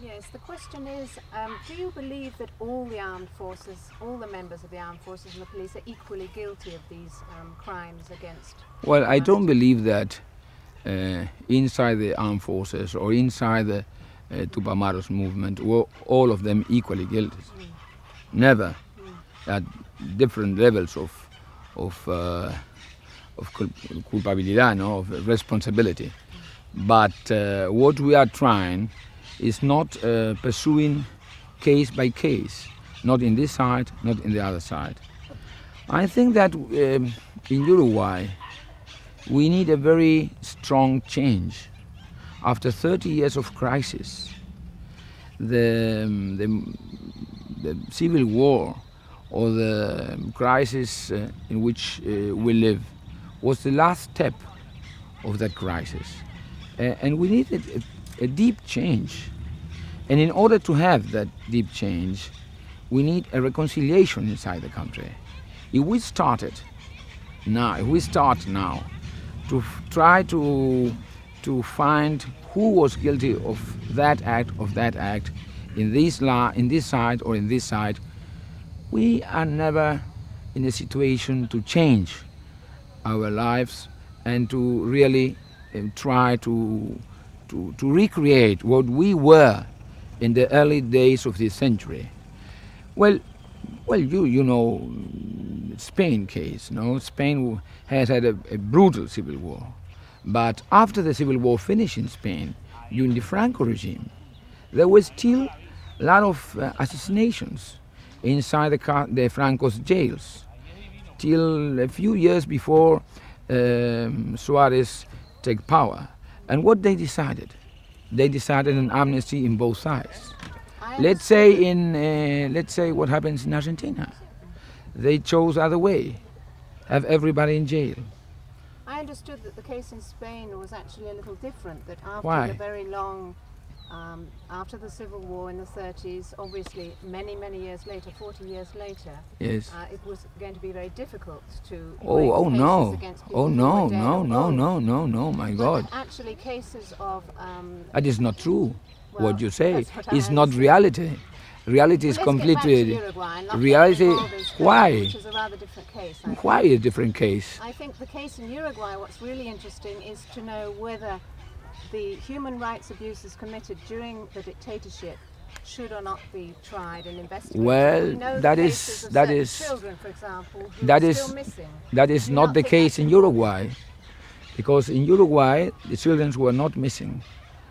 Yes, the question is, do you believe that all the armed forces, all the members of the armed forces and the police are equally guilty of these crimes against Well, I don't humanity? believe that inside the armed forces or inside the Tupamaros movement were all of them equally guilty. Never. At different levels of culpabilidad, no, of responsibility. But what we are trying is not pursuing case by case, not in this side, not in the other side. I think that in Uruguay we need a very strong change. After 30 years of crisis, the civil war or the crisis in which we live was the last step of that crisis. And we needed a deep change. And in order to have that deep change, we need a reconciliation inside the country. If we start now to try to find who was guilty of that act, in this side or in this side, we are never in a situation to change our lives and to really try to recreate what we were in the early days of this century. Well, you know Spain case. No, Spain has had a brutal civil war, but after the civil war finished in Spain, during the Franco regime, there was still a lot of assassinations inside the Franco's jails, till a few years before Suarez took power. And what they decided? They decided an amnesty in both sides. Let's say what happens in Argentina. They chose other way, have everybody in jail. I understood that the case in Spain was actually a little different, that after Why? the very long, after the Civil War in the 30s, obviously many years later, 40 years later, Yes. it was going to be very difficult to Oh bring cases no! against people Oh who no! were dead No! or No! old. No! My But God! actually cases of... That is not true. well, What you say that's what I is not understand. reality. Reality is Let's get back to completely. Uruguay and not get Reality. involved in Spain, Why? which is a rather different case, I think. Why a different case? I think the case in Uruguay, what's really interesting is to know whether the human rights abuses committed during the dictatorship should or not be tried and investigated. Well, We know that the is- cases of that certain is- children, for example, who that are is- still missing. That is Do you not the think case that's in important? Uruguay, because in Uruguay the children were not missing.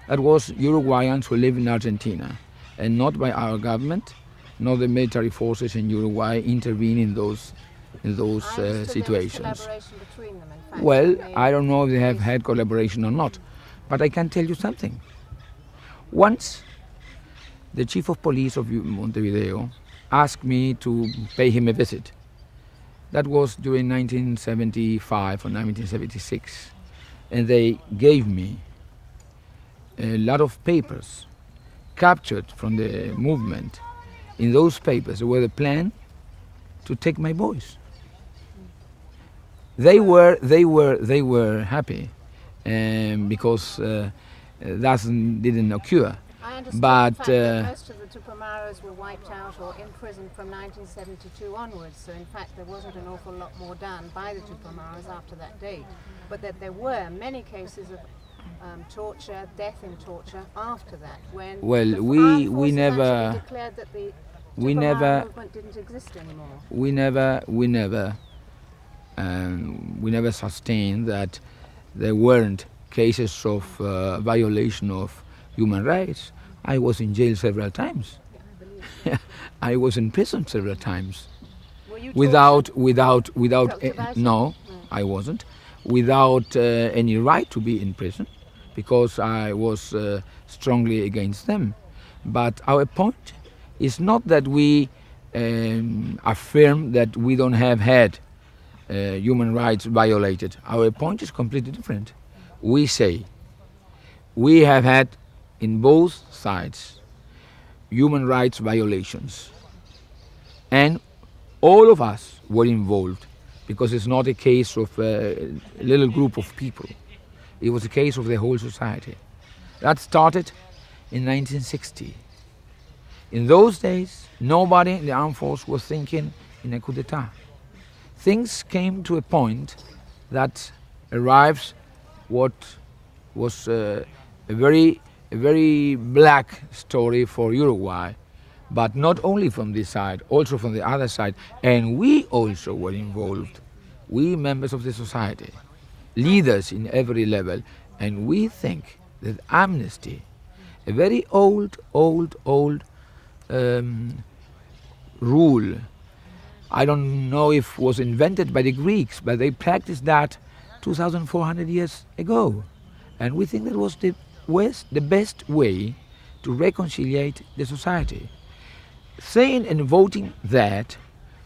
That was Uruguayans who live in Argentina, and not by our government, nor the military forces in Uruguay intervene in those I understood there was situations. collaboration between them, in fact. Well, when they- I don't know if they have had collaboration or not, but I can tell you something. Once, the chief of police of Montevideo asked me to pay him a visit. That was during 1975 or 1976, and they gave me a lot of papers captured from the movement. In those papers, there was a plan to take my boys. They were happy, because that didn't occur. I understood but, in fact, that most of the Tupamaros were wiped out or imprisoned from 1972 onwards, so in fact there wasn't an awful lot more done by the Tupamaros after that date, but that there were many cases of torture, death in torture after that, when Well, the we armed forces never- actually declared that the we Tupamaro never- movement didn't exist anymore. We never sustained that there weren't cases of violation of human rights. I was in jail several times. I was in prison several times. Were you Without Talked about it? no, I wasn't. Without any right to be in prison, because I was strongly against them. But our point is not that we affirm that we don't have had human rights violated. Our point is completely different. We say we have had in both sides human rights violations, and all of us were involved, because it's not a case of a little group of people. It was a case of the whole society. That started in 1960. In those days, nobody in the armed force was thinking in a coup d'etat. Things came to a point that arrives what was a very black story for Uruguay, but not only from this side, also from the other side. And we also were involved, we members of the society, leaders in every level, and we think that amnesty, a very old rule, I don't know if it was invented by the Greeks, but they practiced that 2,400 years ago. And we think that was the best way to reconciliate the society. Saying and voting that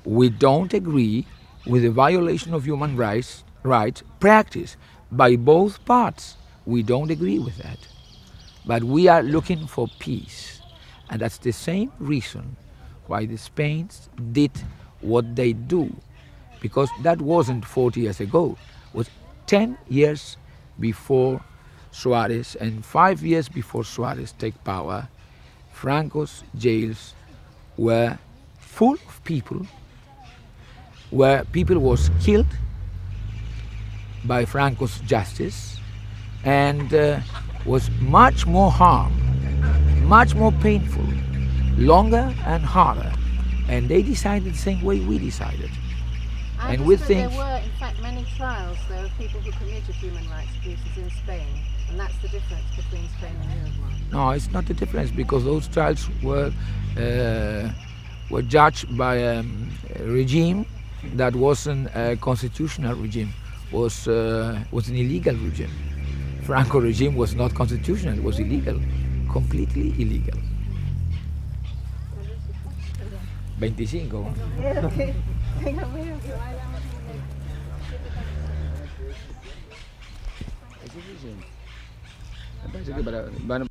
we don't agree with the violation of human rights practiced by both parts. We don't agree with that. But we are looking for peace. And that's the same reason why the Spains did what they do. Because that wasn't 40 years ago. It was 10 years before Suarez and 5 years before Suarez take power. Franco's jails were full of people, where people was killed by Franco's justice, and was much more harm, much more painful, longer and harder. And they decided the same way we decided. And we think there were, in fact, many trials though of people who committed human rights abuses in Spain, and that's the difference between Spain and Uruguay. No, it's not the difference, because those trials were judged by a regime that wasn't a constitutional regime, was an illegal regime. Franco regime was not constitutional, it was illegal, completely illegal. 25. Es suficiente. Me parece que para